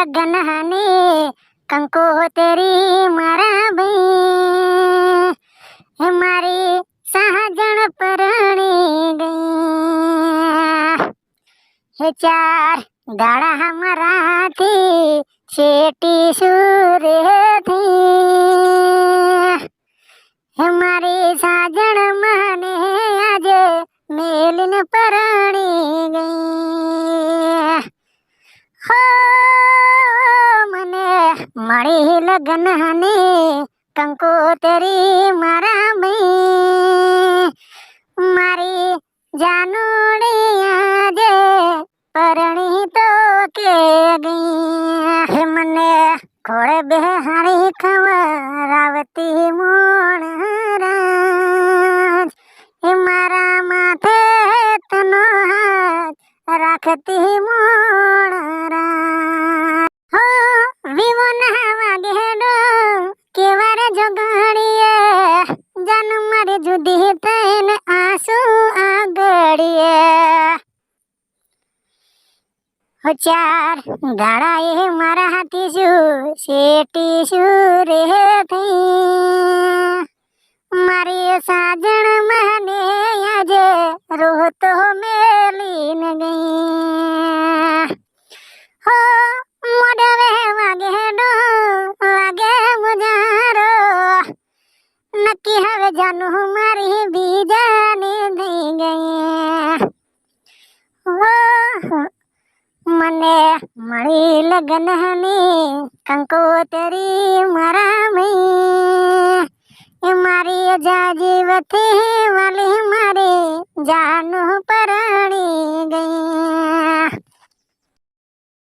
लगन हने कंकोतरी मारा भाई हमारी सहजन परणी गई हे चार दाड़ा हमारा थी शेटी सूरे थी हमारी साजन माने आज मेलिन परणी गई हो मने मड़ी लगन हने कंकोतरी मारा मई मारी जानोड़ी आज परणी तो के गई मने खोड़े बेहारी खवरावती मोण राज मारा माथे तनो हाथ राखती मोण राज हो विवो नहावा गेडो केवारे जोगड़िए जन मारी जुदी तैन आंसू आगड़िए हो चार दाड़ा ये मारा हाथी शू शेटी शूरे थी मारी साजन माने आज रोह तो मेलीन गई हो मोडवे वागे डो वागे मुजारो नक्की हवे जानू मारी बीजाने दे गई हो मने मड़ी लगन हनी कंकोतरी मारा मई मारी जाजीवती वाली मारी जानू पर